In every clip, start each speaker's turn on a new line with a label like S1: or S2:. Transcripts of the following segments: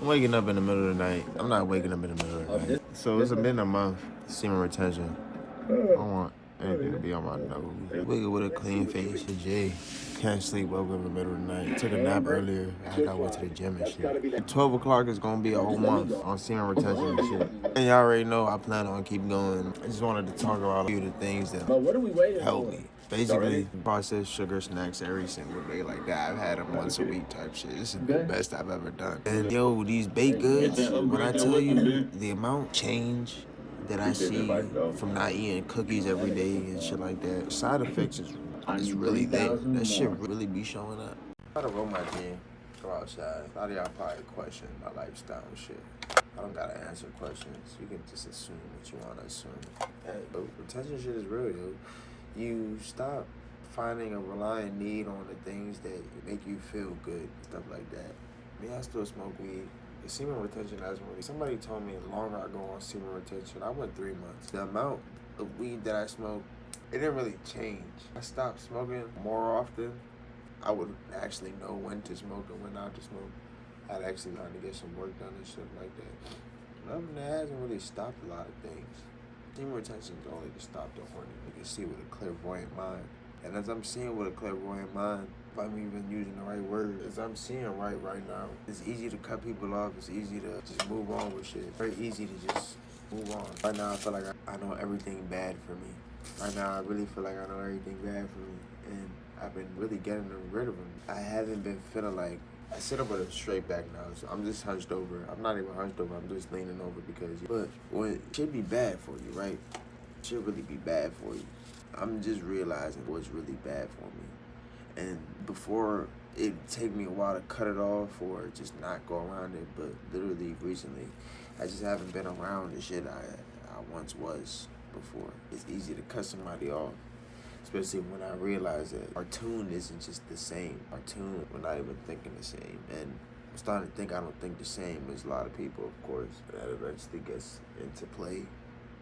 S1: I'm waking up in the middle of the night. I'm not waking up in the middle of the night. So it's been a month, semen retention. I don't want anything to be on my nose. Wake up with a clean face. J. Can't sleep, woke up in the middle of the night. Took a nap earlier after I went to the gym and shit. 12 o'clock is gonna be a whole month on semen retention and shit. And y'all already know I plan on keep going. I just wanted to talk about a few of the things that help me. Basically, processed sugar snacks every single day like that. I've had them once a week type shit. This is the best I've ever done. And yo, these baked goods, when I tell you the amount change that I see from not eating cookies every day and shit like that, side effects is really there. That shit really be showing up. I gotta roll my gym, go outside. A lot of y'all probably question my lifestyle and shit. I don't gotta answer questions. You can just assume what you wanna assume. But retention shit is real, yo. You stop finding a reliant need on the things that make you feel good, stuff like that. Me, I still smoke weed. The semen retention hasn't really. Somebody told me the longer I go on semen retention, I went 3 months. The amount of weed that I smoke, it didn't really change. I stopped smoking more often. I would actually know when to smoke and when not to smoke. I'd actually learn to get some work done and shit like that. Other than that, it hasn't really stopped a lot of things. Semen retention is only to stop the horny. You can see with a clairvoyant mind. And as I'm seeing with a clairvoyant mind, if I'm even using the right word, as I'm seeing right now, it's easy to cut people off. It's easy to just move on with shit. Very easy to just move on. Right now, I feel like I know everything bad for me. Right now, I really feel like I know everything bad for me. And I've been really getting rid of them. I haven't been feeling like, I sit up with a straight back now, so I'm just hunched over. I'm not even hunched over, I'm just leaning over because, but when it should be bad for you, right? It should really be bad for you. I'm just realizing what's really bad for me. And before, it'd take me a while to cut it off or just not go around it, but literally recently, I just haven't been around the shit I once was before. It's easy to cut somebody off. Especially when I realize that our tune isn't just the same. Our tune, we're not even thinking the same. And I'm starting to think I don't think the same as a lot of people, of course. That eventually gets into play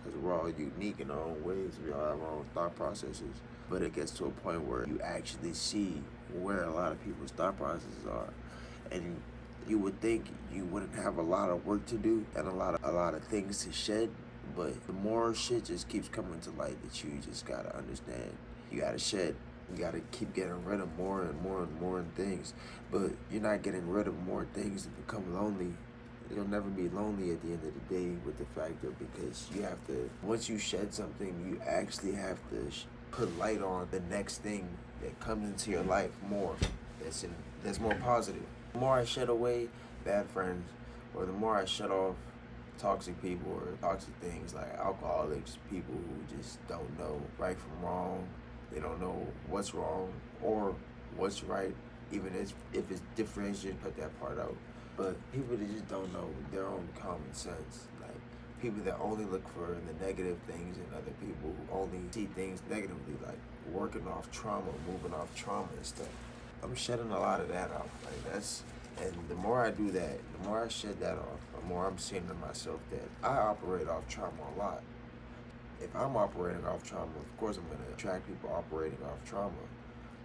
S1: because we're all unique in our own ways. We all have our own thought processes. But it gets to a point where you actually see where a lot of people's thought processes are. And you would think you wouldn't have a lot of work to do and a lot of things to shed. But the more shit just keeps coming to light that you just gotta understand. You gotta shed. You gotta keep getting rid of more and more and more things. But you're not getting rid of more things to become lonely. You'll never be lonely at the end of the day with the factor because you have to, once you shed something, you actually have to put light on the next thing that comes into your life more. That's more positive. The more I shed away bad friends, or the more I shut off toxic people or toxic things like alcoholics, people who just don't know right from wrong. They don't know what's wrong or what's right, even if it's differentiated, cut that part out. But people that just don't know their own common sense, like people that only look for the negative things in other people, who only see things negatively, like working off trauma, moving off trauma and stuff. I'm shedding a lot of that off. And the more I do that, the more I shed that off, the more I'm seeing to myself that I operate off trauma a lot. If I'm operating off trauma, of course I'm going to attract people operating off trauma.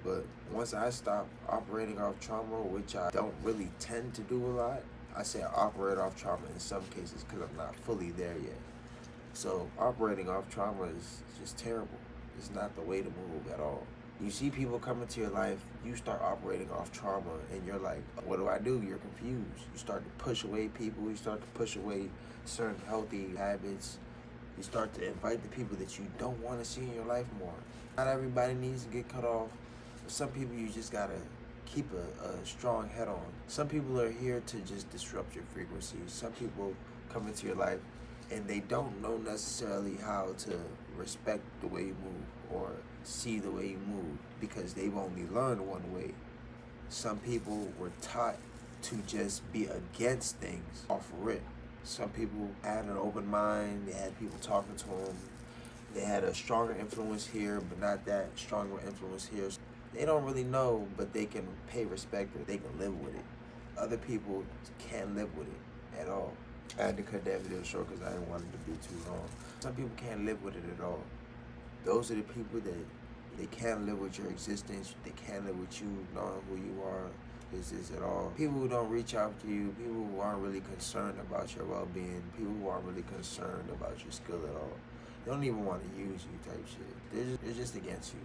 S1: But once I stop operating off trauma, which I don't really tend to do a lot, I say I operate off trauma in some cases because I'm not fully there yet. So operating off trauma is just terrible. It's not the way to move at all. You see people come into your life, you start operating off trauma, and you're like, what do? You're confused. You start to push away people. You start to push away certain healthy habits. You start to invite the people that you don't want to see in your life more. Not everybody needs to get cut off. Some people you just gotta keep a strong head on. Some people are here to just disrupt your frequency. Some people come into your life and they don't know necessarily how to respect the way you move or see the way you move because they've only learned one way. Some people were taught to just be against things off rip. Some people had an open mind, they had people talking to them, they had a stronger influence here, but not that stronger influence here. They don't really know, but they can pay respect or they can live with it. Other people can't live with it at all. I had to cut that video short because I didn't want it to be too long. Some people can't live with it at all. Those are the people that they can't live with your existence. They can't live with you knowing who you are. is this at all. People who don't reach out to you, people who aren't really concerned about your well-being, people who aren't really concerned about your skill at all. They don't even want to use you type shit. They're just against you.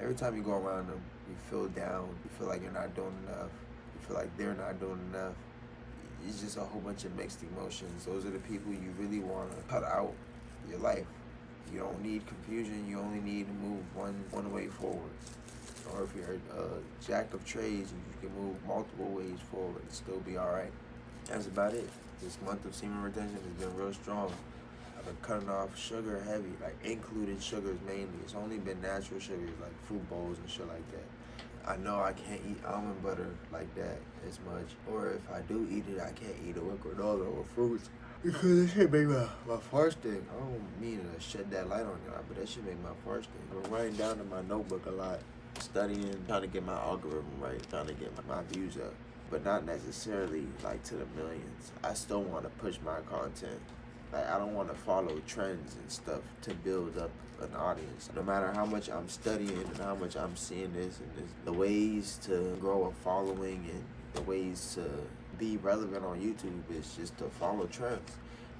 S1: Every time you go around them, you feel down, you feel like you're not doing enough, you feel like they're not doing enough. It's just a whole bunch of mixed emotions. Those are the people you really want to cut out your life. You don't need confusion, you only need to move one way forward. Or if you're a jack of trades, you can move multiple ways forward and still be all right. That's about it. This month of semen retention has been real strong. I've been cutting off sugar heavy, like included sugars mainly. It's only been natural sugars like fruit bowls and shit like that. I know I can't eat almond butter like that as much. Or if I do eat it, I can't eat it with granola or fruits. Because that shit make my fart stink. I don't mean to shed that light on y'all, but that shit make my fart stink. I'm writing down in my notebook a lot, studying, trying to get my algorithm right, trying to get my views up. But not necessarily like to the millions. I still want to push my content. Like, I don't want to follow trends and stuff to build up an audience. No matter how much I'm studying and how much I'm seeing this and this, the ways to grow a following and the ways to be relevant on YouTube is just to follow trends,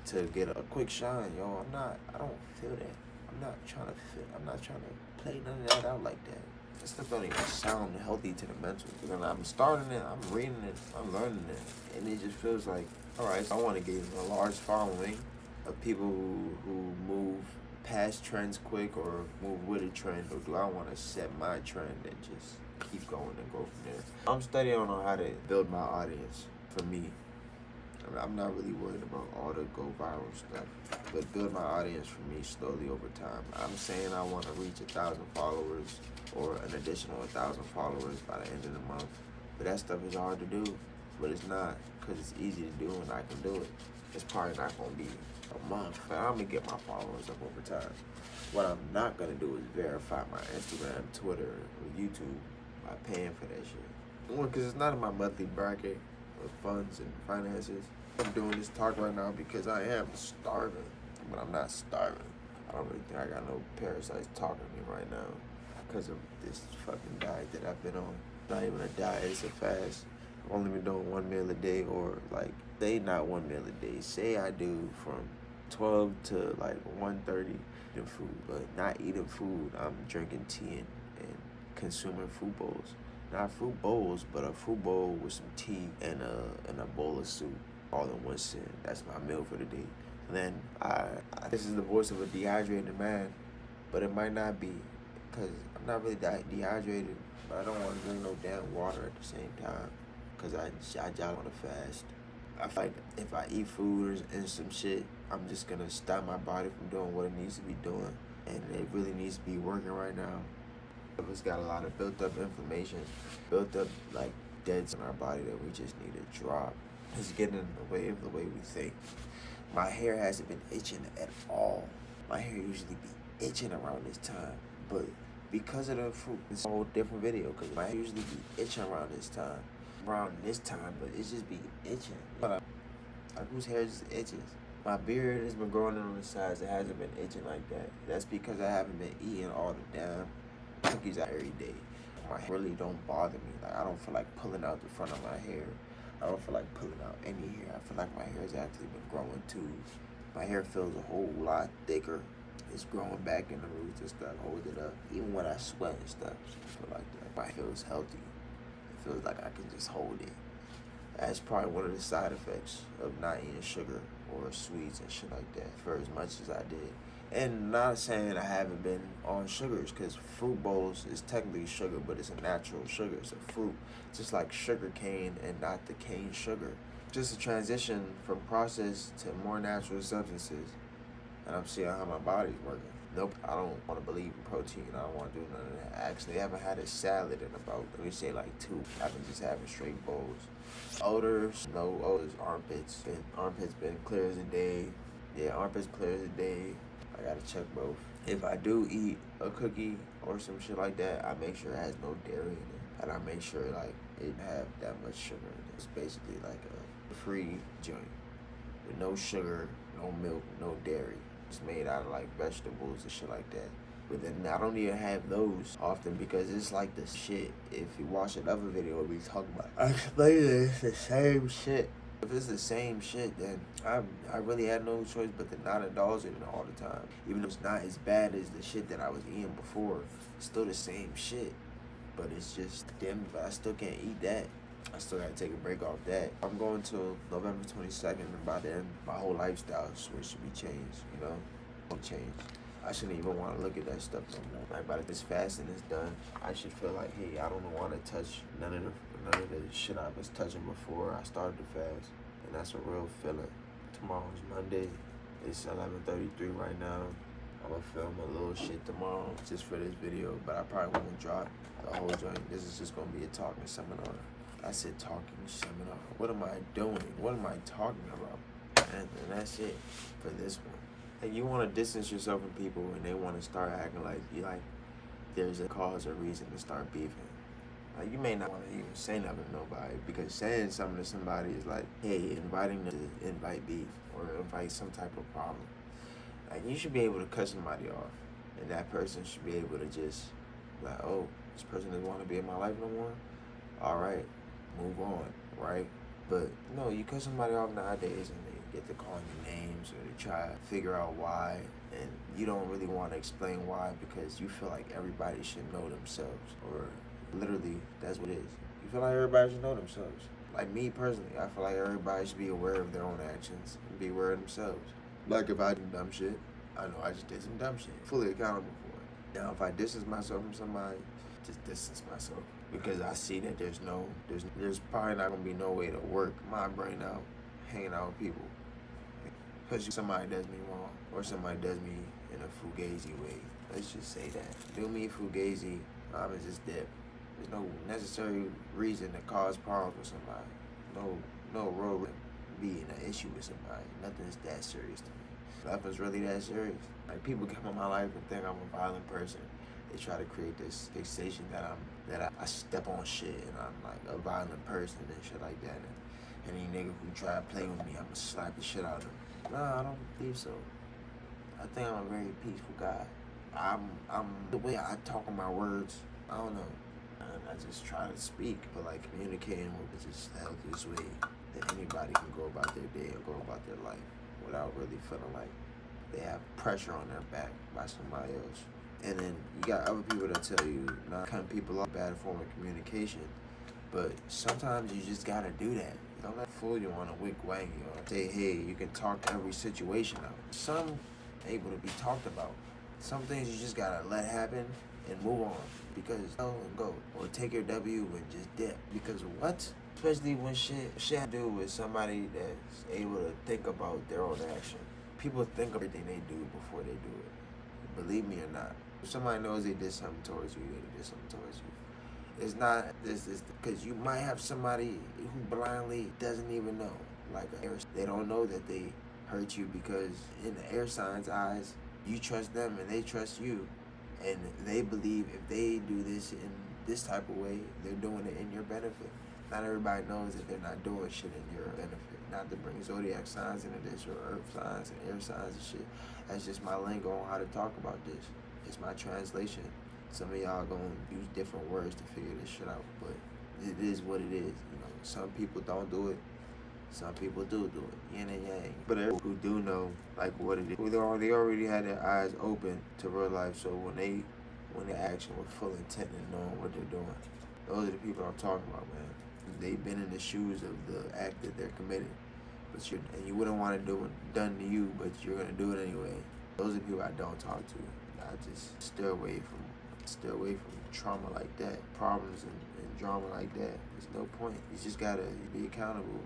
S1: to get a quick shine. Yo, I don't feel that. I'm not trying to play none of that out like that. That stuff don't even sound healthy to the mental. Because I'm starting it, I'm reading it, I'm learning it. And it just feels like, all right, I want to get a large following of people who move past trends quick or move with a trend, or do I want to set my trend and just keep going and go from there? I'm studying on how to build my audience for me. I mean, I'm not really worried about all the go viral stuff, but build my audience for me slowly over time. I'm saying I want to reach 1,000 followers or an additional 1,000 followers by the end of the month, but that stuff is hard to do, but it's not, because it's easy to do and I can do it. It's probably not going to be a month, but I'm going to get my followers up over time. What I'm not going to do is verify my Instagram, Twitter, or YouTube by paying for that shit. One, because it's not in my monthly bracket of funds and finances. I'm doing this talk right now because I am starving, but I'm not starving. I don't really think I got no parasites talking to me right now because of this fucking diet that I've been on. Not even a diet, it's a fast. I've only been doing 1 meal a day, or like, say not 1 meal a day. Say I do from 12 to like 1:30 eating food, but not eating food. I'm drinking tea and consuming fruit bowls. Not fruit bowls, but a fruit bowl with some tea and a bowl of soup, all in one sitting. That's my meal for the day. And then this is the voice of a dehydrated man, but it might not be, because I'm not really dehydrated, but I don't want to drink no damn water at the same time, because I want to fast. I feel like if I eat food and some shit, I'm just going to stop my body from doing what it needs to be doing, and it really needs to be working right now. It's got a lot of built up inflammation, built up like deads in our body that we just need to drop. It's getting in the way of the way we think. My hair hasn't been itching at all. My hair usually be itching around this time, but because of the fruit, it's a whole different video, because my hair usually be itching around this time, but it's just be itching. Like whose hair just itches? My beard has been growing in on the sides. It hasn't been itching like that. That's because I haven't been eating all the damn cookies out every day. My hair really don't bother me. Like, I don't feel like pulling out the front of my hair. I don't feel like pulling out any hair. I feel like my hair has actually been growing too. My hair feels a whole lot thicker. It's growing back in the roots and stuff, hold it up. Even when I sweat and stuff, I feel like that. My hair feels healthy. It feels like I can just hold it. That's probably one of the side effects of not eating sugar or sweets and shit like that for as much as I did. And not saying I haven't been on sugars, because fruit bowls is technically sugar, but it's a natural sugar. It's a fruit, just like sugar cane and not the cane sugar. Just a transition from processed to more natural substances. And I'm seeing how my body's working. Nope, I don't want to believe in protein. I don't want to do none of that. Actually, I haven't had a salad in about, let me say, like 2. I've been just having straight bowls. Odors, no odors. Armpits been clear as a day. Yeah, armpits clear as a day. I gotta check both. If I do eat a cookie or some shit like that, I make sure it has no dairy in it. And I make sure like it didn't have that much sugar in it. It's basically like a free joint with no sugar, no milk, no dairy. It's made out of like vegetables and shit like that. But then I don't even have those often because it's like the shit. If you watch another video, we talking about, I explain it, it's the same shit. If it's the same shit, then I really had no choice but to not indulge in it all the time. Even though it's not as bad as the shit that I was eating before, it's still the same shit. But it's just damn, but I still can't eat that. I still gotta take a break off that. I'm going to November 22nd, and by then my whole lifestyle switch should be changed, you know? Change. I shouldn't even want to look at that stuff no more. Like by this fasting is done, I should feel like, hey, I don't want to touch none of the shit I was touching before I started the fast, and that's a real feeling. Tomorrow's Monday. It's 11:33 right now. I'm gonna film a little shit tomorrow just for this video, but I probably won't drop the whole joint. This is just gonna be a talking seminar. I said talking seminar. What am I doing? What am I talking about? And that's it for this one. Like, you want to distance yourself from people and they want to start acting like you like there's a cause or reason to start beefing. Like, you may not want to even say nothing to nobody because saying something to somebody is like, hey, inviting them to invite beef or invite some type of problem. Like, you should be able to cut somebody off, and that person should be able to just like, oh, this person doesn't want to be in my life no more. All right, move on, right? But no, you cut somebody off nowadays and they get to calling you names or they try to figure out why, and you don't really want to explain why because you feel like everybody should know themselves, or literally that's what it is. You feel like everybody should know themselves. Like me personally, I feel like everybody should be aware of their own actions and be aware of themselves. Like if I do dumb shit, I know I just did some dumb shit, fully accountable for it. Now if I distance myself from somebody, just distance myself. Because I see that there's probably not gonna be no way to work my brain out, hanging out with people. Especially somebody does me wrong, or somebody does me in a fugazi way. Let's just say that. Do me fugazi, I'm just dip. There's no necessary reason to cause problems with somebody. No real being an issue with somebody. Nothing's that serious to me. Nothing's really that serious. Like, people come in my life and think I'm a violent person. They try to create this fixation that I step on shit and I'm like a violent person and shit like that. And any nigga who try to play with me, I'ma slap the shit out of him. Nah, I don't believe so. I think I'm a very peaceful guy. I'm the way I talk in my words, I don't know. I just try to speak, but like communicating with just the healthiest way that anybody can go about their day or go about their life without really feeling like they have pressure on their back by somebody else. And then you got other people that tell you not cutting people off, bad form of communication. But sometimes you just gotta do that. Don't let fool you on a weak wangy or say, hey, you can talk every situation out. Some able to be talked about. Some things you just gotta let happen and move on. Because go. Or take your W and just dip. Because what? Especially when shit have to do with somebody that's able to think about their own action. People think of everything they do before they do it. Believe me or not. If somebody knows they did something towards you, they did something towards you. It's not this because you might have somebody who blindly doesn't even know. Like they don't know that they hurt you because in the air sign's eyes, you trust them and they trust you. And they believe if they do this in this type of way, they're doing it in your benefit. Not everybody knows that they're not doing shit in your benefit. Not to bring zodiac signs into this or earth signs and air signs and shit. That's just my lingo on how to talk about this. It's my translation. Some of y'all gonna use different words to figure this shit out, but it is what it is. You know, some people don't do it. Some people do it. Yin and yang. But everyone who do know like what it is, they already had their eyes open to real life. So when they action with full intent and knowing what they're doing, those are the people I'm talking about, man. They've been in the shoes of the act that they're committing, and you wouldn't want it done to you, but you're gonna do it anyway. Those are the people I don't talk to. I just steer away from trauma like that, problems and drama like that. There's no point. You just gotta be accountable.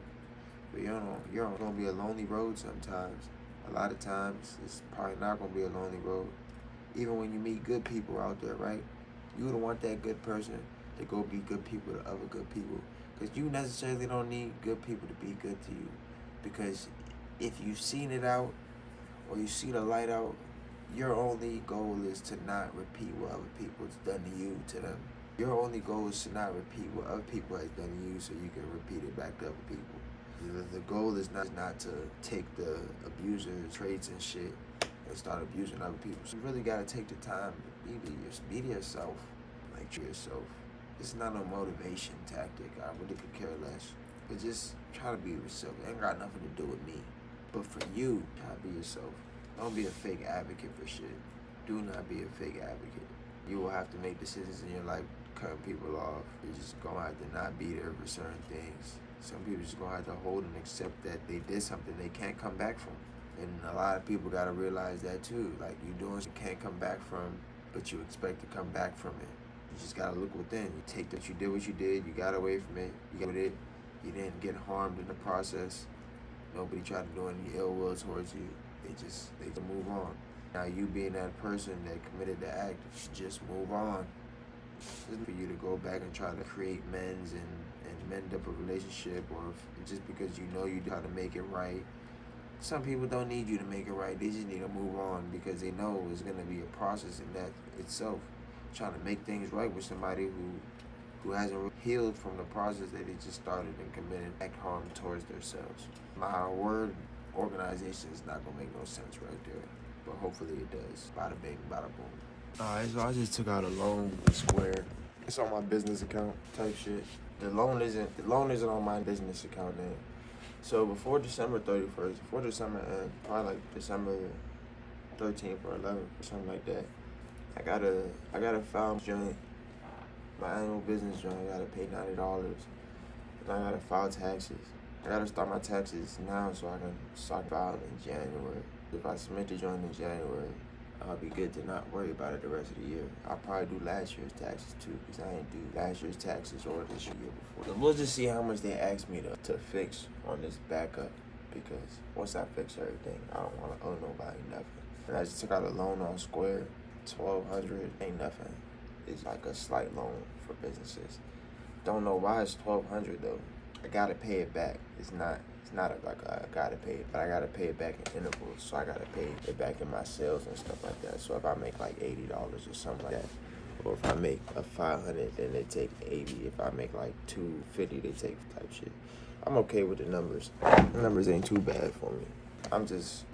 S1: But you're gonna be a lonely road sometimes. A lot of times, it's probably not gonna be a lonely road. Even when you meet good people out there, right? You would want that good person to go be good people to other good people. Because you necessarily don't need good people to be good to you. Because if you've seen it out, or you see the light out, your only goal is to not repeat what other people's done to you to them. Your only goal is to not repeat what other people has done to you so you can repeat it back to other people. The goal is not to take the abuser's traits and shit and start abusing other people. So you really gotta take the time to be yourself, like yourself. It's not no motivation tactic. I really could care less. But just try to be yourself. It ain't got nothing to do with me. But for you, try to be yourself. Don't be a fake advocate for shit. Do not be a fake advocate. You will have to make decisions in your life, cutting people off. You're just gonna have to not be there for certain things. Some people just gonna have to hold and accept that they did something they can't come back from. And a lot of people gotta realize that too. Like, you doing something you can't come back from, but you expect to come back from it. You just gotta look within. You take that you did what you did, you got away from it, you got with it, you didn't get harmed in the process. Nobody tried to do any ill will towards you. They just move on. Now you being that person that committed the act, just move on. It's for you to go back and try to create mends and mend up a relationship, or just because you know you try to make it right. Some people don't need you to make it right. They just need to move on because they know it's gonna be a process in that itself. Trying to make things right with somebody who hasn't healed from the process that they just started and committed act harm towards themselves. My word organization is not gonna make no sense right there, but hopefully it does. Bada bing, bada boom. Alright, so I just took out a loan with Square. It's on my business account type shit. The loan isn't on my business account name. So before December 31st, before December end, probably like December 13th or 11th or something like that, I gotta file joint, my annual business joint. I gotta pay $90, and I gotta file taxes. I gotta start my taxes now so I can start filing in January. If I submit the joint in January, I'll be good to not worry about it the rest of the year. I'll probably do last year's taxes too, because I ain't do last year's taxes or this year before. So we'll just see how much they ask me to fix on this backup, because once I fix everything, I don't want to owe nobody nothing. And I just took out a loan on Square, $1,200, ain't nothing. It's like a slight loan for businesses. Don't know why it's $1,200 though. I gotta pay it back. It's not like I gotta pay it, but I gotta pay it back in intervals. So I gotta pay it back in my sales and stuff like that. So if I make like $80 or something like that, or if I make a $500, then they take 80. If I make like $250, they take type shit. I'm okay with the numbers. The numbers ain't too bad for me.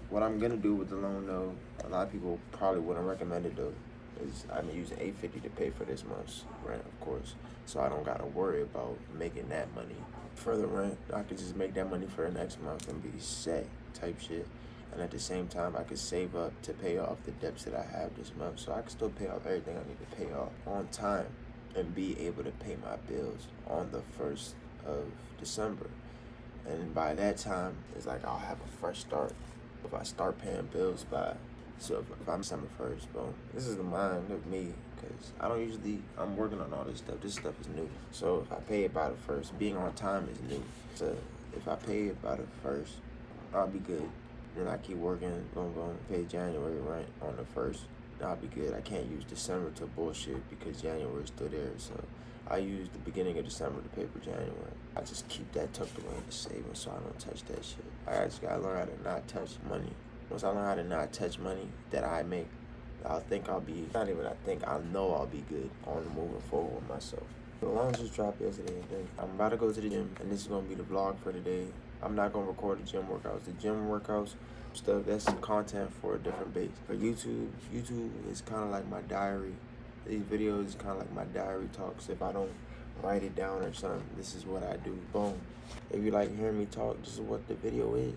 S1: What I'm gonna do with the loan though, a lot of people probably wouldn't recommend it though, is I'm using $850 to pay for this month's rent, of course. So I don't gotta worry about making that money for the rent. I could just make that money for the next month and be set type shit. And at the same time, I could save up to pay off the debts that I have this month. So I can still pay off everything I need to pay off on time and be able to pay my bills on the 1st of December. And by that time, it's like I'll have a fresh start. If I start paying bills so if I'm December 1st, boom. This is the mind of me, because I'm working on all this stuff. This stuff is new. So if I pay it by the 1st, being on time is new. So if I pay it by the 1st, I'll be good. Then I keep working, boom, pay January rent on the 1st. I'll be good. I can't use December to bullshit because January is still there. So I use the beginning of December to pay for January. I just keep that tucked away in the savings so I don't touch that shit. I just gotta learn how to not touch money. Once I learn how to not touch money that I make, I know I'll be good on moving forward with myself. The loan just dropped yesterday. I'm about to go to the gym, and this is gonna be the vlog for today. I'm not gonna record the gym workouts. The gym workouts stuff, that's content for a different base. For YouTube is kind of like my diary. These videos is kind of like my diary talks. If I don't write it down or something, this is what I do. Boom. If you like hearing me talk, this is what the video is.